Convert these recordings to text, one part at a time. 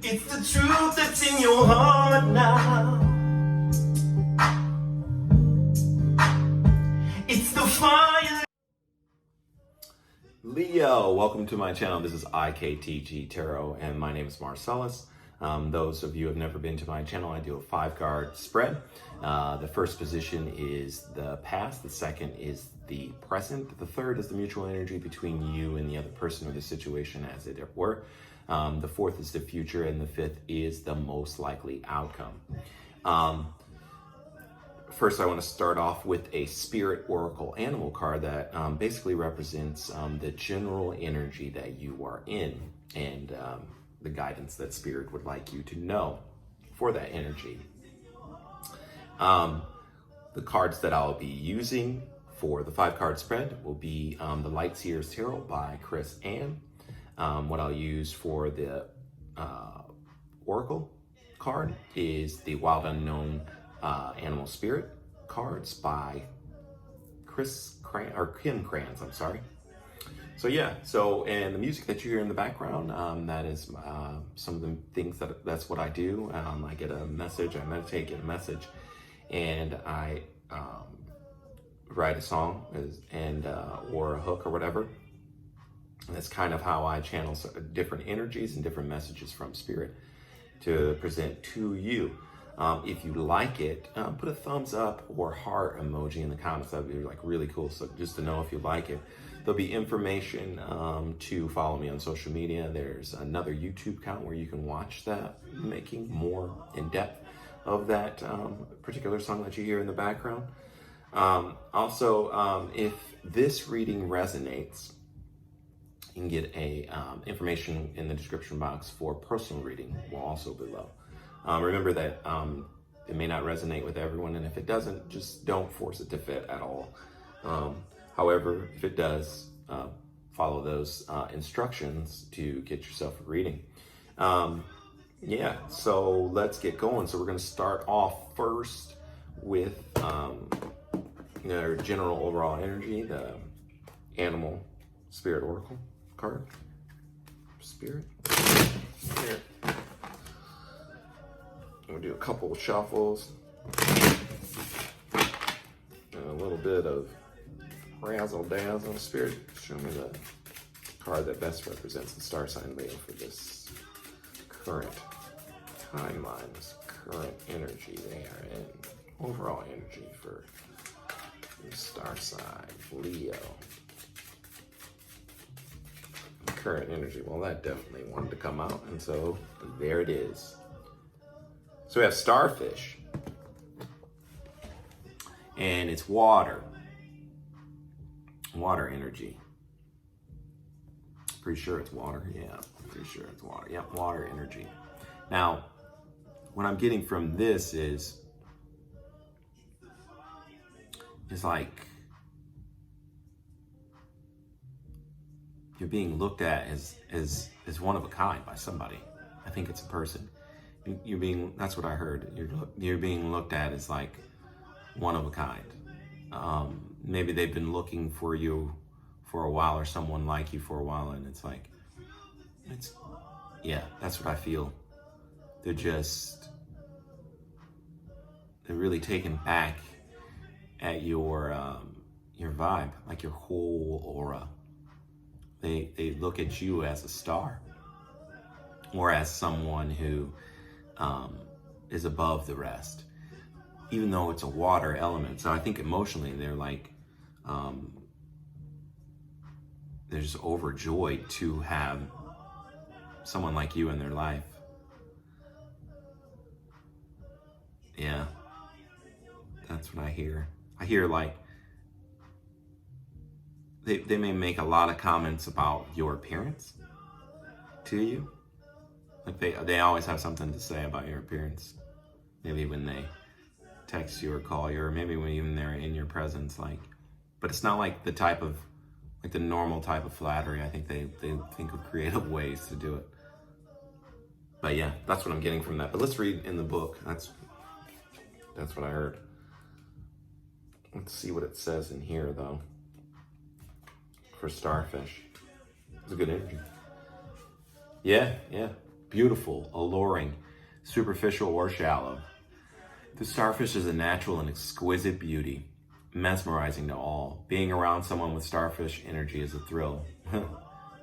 It's the truth that's in your heart now. It's the fire. Leo, welcome to my channel. This is IKTG Tarot, and my name is Marcellus. Those of you who have never been to my channel, I do a 5-card spread. The first position is the past, the second is the present, the third is the mutual energy between you and the other person or the situation as it were. The fourth is the future, and the fifth is the most likely outcome. First, I want to start off with a Spirit Oracle Animal card that basically represents the general energy that you are in and the guidance that Spirit would like you to know for that energy. The cards that I'll be using for the 5-card spread will be the Light Seers Tarot by Chris Ann. What I'll use for the Oracle card is the Wild Unknown Animal Spirit cards by Kim Kranz, I'm sorry. So yeah, and the music that you hear in the background, that is some of the things that's what I do. I get a message, I meditate, get a message, and I write a song or a hook or whatever. And that's kind of how I channel different energies and different messages from Spirit to present to you. If you like it, put a thumbs up or heart emoji in the comments. That would be like really cool. So just to know if you like it. There'll be information to follow me on social media. There's another YouTube account where you can watch that, making more in depth of that particular song that you hear in the background. Also, if this reading resonates, you can get information in the description box for personal reading, will also below. Remember that it may not resonate with everyone, and if it doesn't, just don't force it to fit at all. However, if it does, follow those instructions to get yourself a reading. Yeah, so let's get going. So we're going to start off first with their general overall energy, the Animal Spirit Oracle card. Spirit. Here. We'll do a couple of shuffles. And a little bit of razzle dazzle. Spirit, show me the card that best represents the star sign Leo for this current timeline, this current energy they are in. Overall energy for the star sign Leo. Current energy. Well, that definitely wanted to come out, and so there it is. So we have starfish, and it's water energy. Pretty sure it's water. Yeah, pretty sure it's water. Yeah, water energy. Now, what I'm getting from this is like you're being looked at as one of a kind by somebody. I think it's a person. That's what I heard. You're being looked at as like one of a kind. Maybe they've been looking for you for a while, or someone like you for a while, and it's like, yeah, that's what I feel. They're really taken back at your vibe, like your whole aura. They look at you as a star, or as someone who is above the rest, even though it's a water element. So I think emotionally they're like, they're just overjoyed to have someone like you in their life. Yeah, that's what I hear. I hear like, they may make a lot of comments about your appearance to you. Like they always have something to say about your appearance. Maybe when they text you or call you, or maybe when even they're in your presence. But it's not like the normal type of flattery. I think they think of creative ways to do it. But yeah, that's what I'm getting from that. But let's read in the book. That's what I heard. Let's see what it says in here though. For starfish. It's a good energy. Yeah. beautiful, alluring, superficial, or shallow. The starfish is a natural and exquisite beauty, mesmerizing to all. Being around someone with starfish energy is a thrill.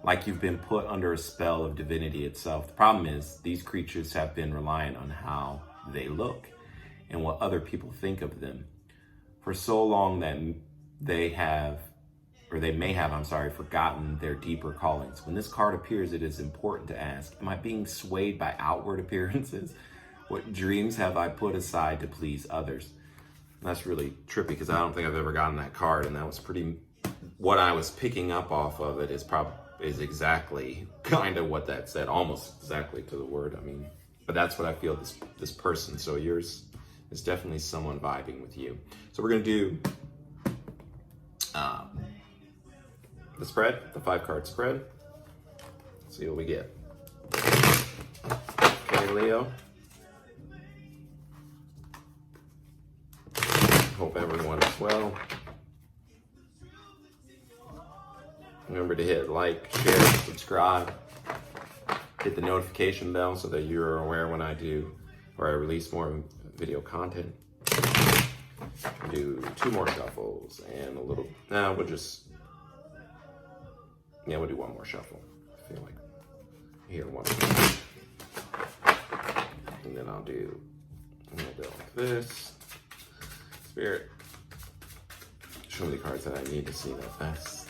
Like you've been put under a spell of divinity itself. The problem is, these creatures have been reliant on how they look and what other people think of them for so long that they may have, forgotten their deeper callings. When this card appears, it is important to ask, am I being swayed by outward appearances? What dreams have I put aside to please others? And that's really trippy because I don't think I've ever gotten that card, and that was what I was picking up off of it is exactly kind of what that said, almost exactly to the word. I mean, but that's what I feel this person. So yours is definitely someone vibing with you. So we're gonna do the spread, the 5-card spread. Let's see what we get. Okay, Leo. Hope everyone is well. Remember to hit like, share, subscribe. Hit the notification bell so that you're aware when I do or I release more video content. Do 2 more shuffles and a little. Now we'll do 1 more shuffle. I feel like here 1 more. And then I'll do a little bit like this. Spirit, show me the cards that I need to see that best.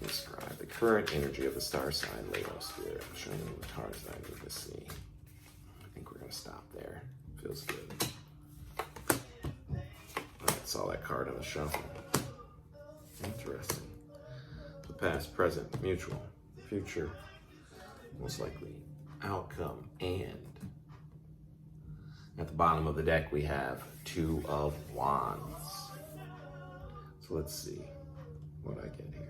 Describe the current energy of the star sign Leo. Spirit, show me the cards that I need to see. I think we're gonna stop there. Feels good. I saw that card on the shuffle. Interesting. The past, present, mutual, future, most likely outcome, and at the bottom of the deck we have 2 of Wands. So let's see what I get here.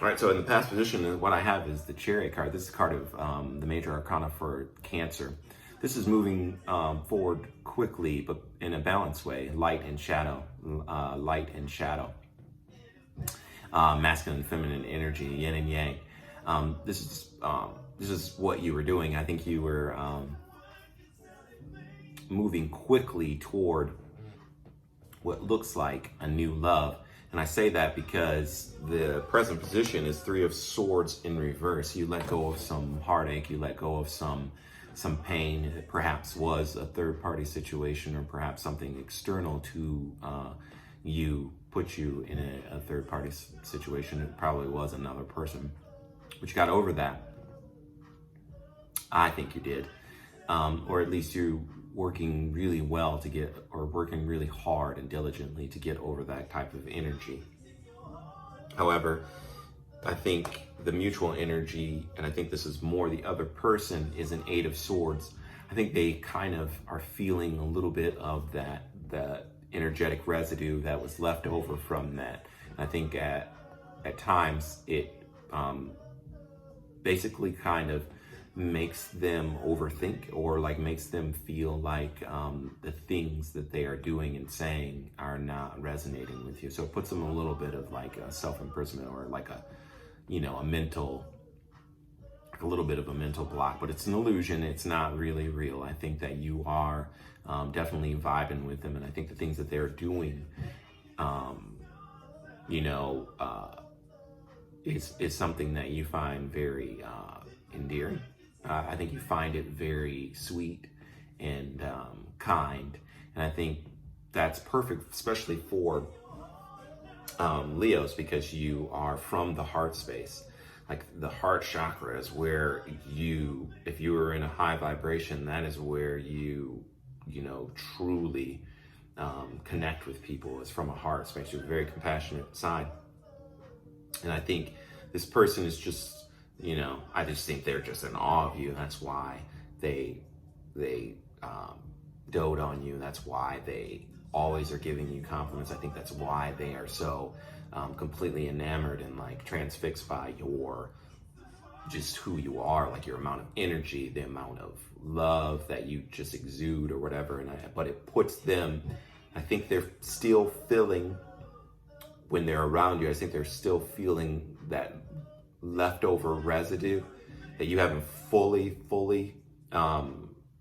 All right, so in the past position, what I have is the Chariot card. This is a card of the major arcana for Cancer. This is moving forward quickly, but in a balanced way, light and shadow, masculine and feminine energy, yin and yang. This is what you were doing. I think you were moving quickly toward what looks like a new love. And I say that because the present position is 3 of Swords in reverse. You let go of some heartache, you let go of some pain. It perhaps was a third-party situation, or perhaps something external to you put you in a third-party situation. It probably was another person, but you got over that. I think you did, or at least you working really well to get, or working really hard and diligently to get over that type of energy. However, I think the mutual energy, and I think this is more the other person, is an 8 of Swords. I think they kind of are feeling a little bit of that energetic residue that was left over from that. I think at times it basically kind of makes them overthink, or like makes them feel like the things that they are doing and saying are not resonating with you. So it puts them a little bit of like a self-imprisonment, or like a little bit of a mental block, but it's an illusion. It's not really real. I think that you are definitely vibing with them. And I think the things that they're doing, is something that you find very endearing. I think you find it very sweet and kind. And I think that's perfect, especially for Leos, because you are from the heart space. Like the heart chakra is where if you are in a high vibration, that is where you truly connect with people. It's from a heart space. You're a very compassionate side. And I think this person is just, I just think they're just in awe of you. And that's why they dote on you. That's why they always are giving you compliments. I think that's why they are so completely enamored and like transfixed by your just who you are, like your amount of energy, the amount of love that you just exude or whatever. But it puts them, I think they're still feeling when they're around you, I think they're still feeling that leftover residue that you haven't fully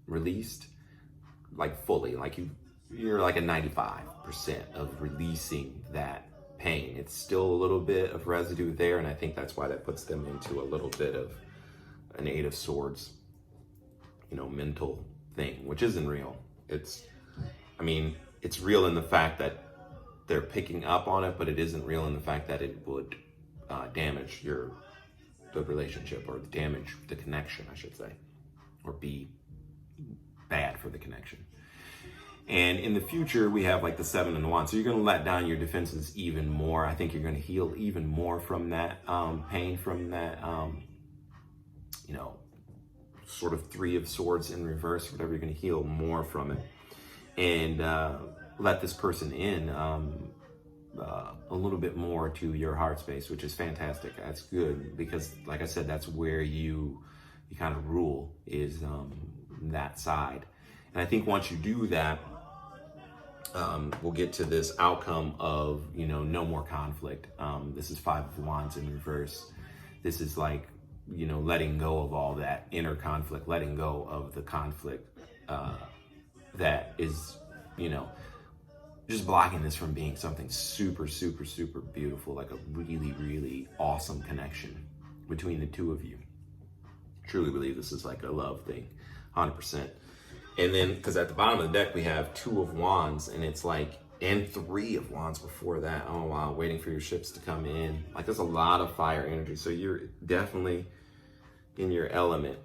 released, like fully, like you're like a 95% of releasing that pain. It's still a little bit of residue there, and I think that's why that puts them into a little bit of an Eight of Swords, mental thing, which isn't real. It's real in the fact that they're picking up on it, but it isn't real in the fact that it would damage the relationship or damage the connection, I should say, or be bad for the connection. And in the future, we have like the Seven of Wands. So you're going to let down your defenses even more. I think you're going to heal even more from that pain, from that, sort of Three of Swords in reverse, whatever. You're going to heal more from it. And let this person in a little bit more to your heart space, which is fantastic. That's good because, like I said, that's where you kind of rule, is that side. And I think once you do that, we'll get to this outcome of, no more conflict. This is Five of Wands in reverse. This is like, letting go of all that inner conflict, letting go of the conflict that is, just blocking this from being something super, super, super beautiful, like a really, really awesome connection between the two of you. Truly believe this is like a love thing, 100%. And then, because at the bottom of the deck, we have Two of Wands, and it's like, and Three of Wands before that. Oh, wow, waiting for your ships to come in. Like, there's a lot of fire energy. So you're definitely in your element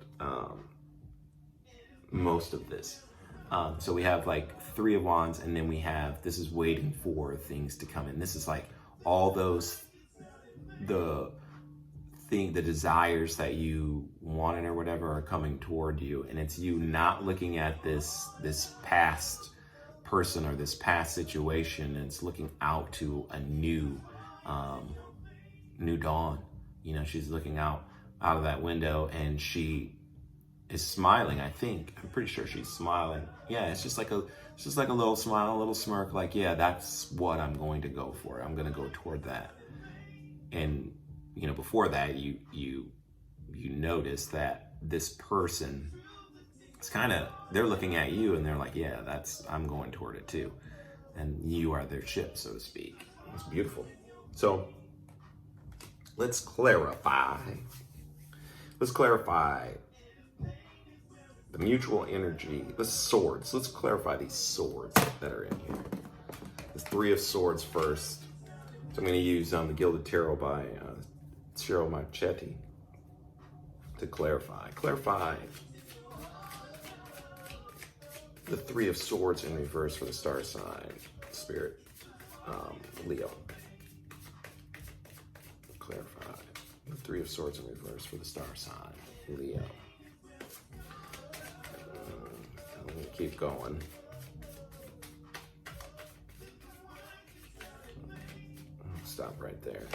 most of this. So we have like Three of Wands, and then we have, this is waiting for things to come in. This is like all those, the desires that you wanted or whatever are coming toward you, and it's you not looking at this past person or this past situation, and it's looking out to a new dawn. She's looking out of that window, and she is smiling. I'm pretty sure she's smiling. Yeah, it's just like a little smile, a little smirk, like, yeah, that's what I'm going to go for. I'm going to go toward that. And before that, you notice that this person, it's kind of, they're looking at you and they're like, yeah, I'm going toward it too. And you are their ship, so to speak. It's beautiful. So let's clarify the mutual energy, the swords. Let's clarify these swords that are in here. There's Three of Swords first. So I'm going to use the Gilded Tarot by Cheryl Marchetti to clarify the Three of Swords in reverse for the star sign, Spirit, Leo. Clarify the Three of Swords in reverse for the star sign, Leo. I'm going to keep going. Stop right there.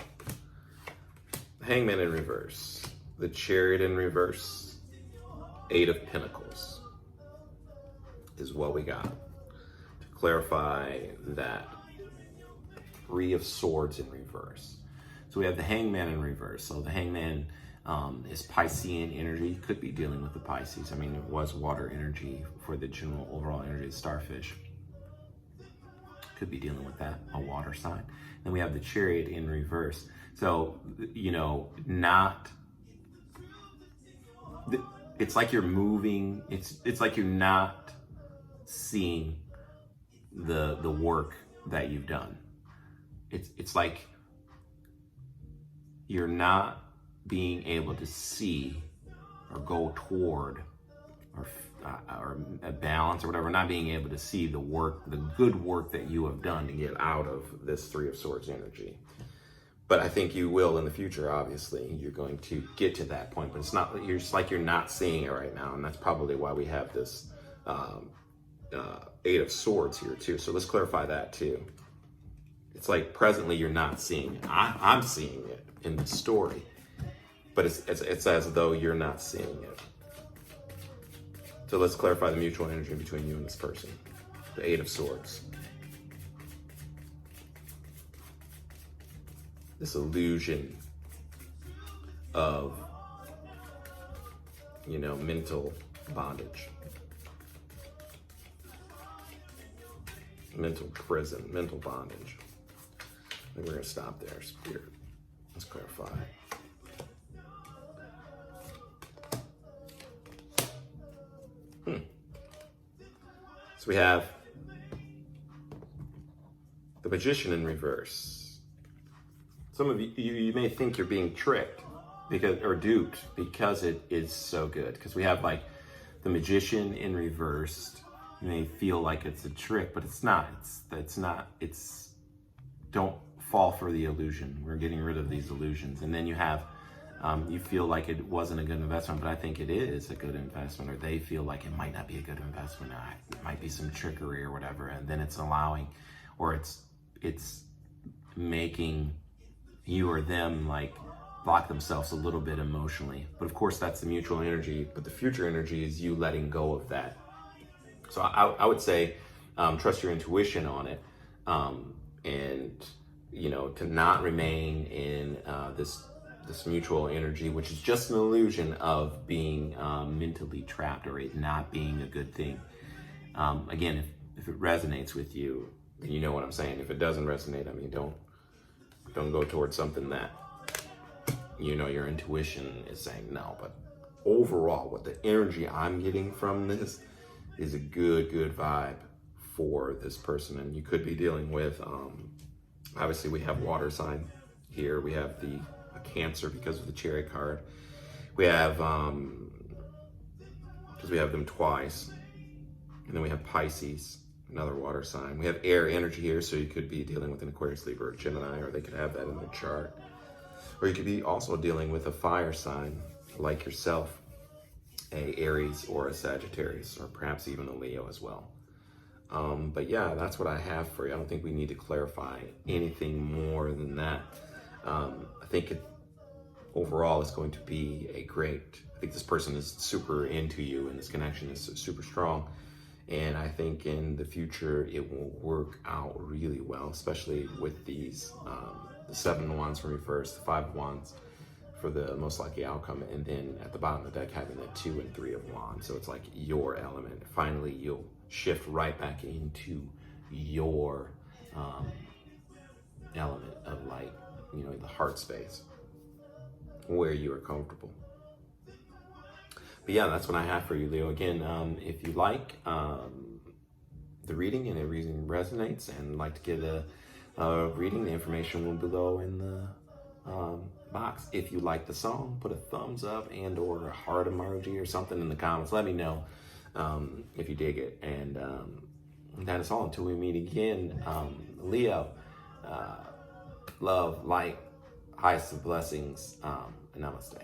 Hangman in reverse, the Chariot in reverse, Eight of Pentacles is what we got to clarify that Three of Swords in reverse. So we have the Hangman in reverse. So the Hangman is Piscean energy, could be dealing with the Pisces. It was water energy for the general overall energy of starfish. Could be dealing with that, a water sign. Then we have the Chariot in reverse. So, it's like you're moving, it's like you're not seeing the work that you've done. It's like you're not being able to see or go toward or a balance or whatever, not being able to see the good work that you have done to get out of this Three of Swords energy. But I think you will in the future, obviously. You're going to get to that point, but it's like you're not seeing it right now, and that's probably why we have this Eight of Swords here too. So let's clarify that too. It's like presently you're not seeing it. I'm seeing it in the story, but it's as though you're not seeing it. So let's clarify the mutual energy between you and this person. The Eight of Swords. This illusion of, mental bondage, mental prison, mental bondage. I think we're going to stop there, Spirit. Let's clarify. So we have the Magician in reverse. Some of you may think you're being tricked or duped because it is so good. Because we have like the Magician in reverse. You may feel like it's a trick, but it's not. It's not. Don't fall for the illusion. We're getting rid of these illusions. And then you have, you feel like it wasn't a good investment, but I think it is a good investment, or they feel like it might not be a good investment. It might be some trickery or whatever. And then it's allowing, or it's making you or them like block themselves a little bit emotionally. But of course that's the mutual energy, but the future energy is you letting go of that. So I would say, trust your intuition on it. And, to not remain in this mutual energy, which is just an illusion of being mentally trapped or it not being a good thing. Again, if it resonates with you, then you know what I'm saying. If it doesn't resonate, I mean, don't go towards something that, your intuition is saying no. But overall, what the energy I'm getting from this is a good vibe for this person. And you could be dealing with, obviously we have water sign here. We have the Cancer because of the Chariot card. We have, because we have them twice. And then we have Pisces, another water sign. We have air energy here, so you could be dealing with an Aquarius, Libra, or Gemini, or they could have that in their chart. Or you could be also dealing with a fire sign, like yourself, a Aries or a Sagittarius, or perhaps even a Leo as well. But yeah, that's what I have for you. I don't think we need to clarify anything more than that. I think overall it's going to be I think this person is super into you and this connection is super strong. And I think in the future it will work out really well, especially with these, the Seven of Wands from reverse, the Five of Wands for the most likely outcome, and then at the bottom of the deck having the 2 and 3 of Wands. So it's like your element. Finally, you'll shift right back into your element of like, the heart space where you are comfortable. But yeah, that's what I have for you, Leo. Again, if you like the reading and the reading resonates and like to get a reading, the information will be below in the box. If you like the song, put a thumbs up and or a heart emoji or something in the comments. Let me know if you dig it. And that is all until we meet again. Leo, love, light, highest of blessings, namaste.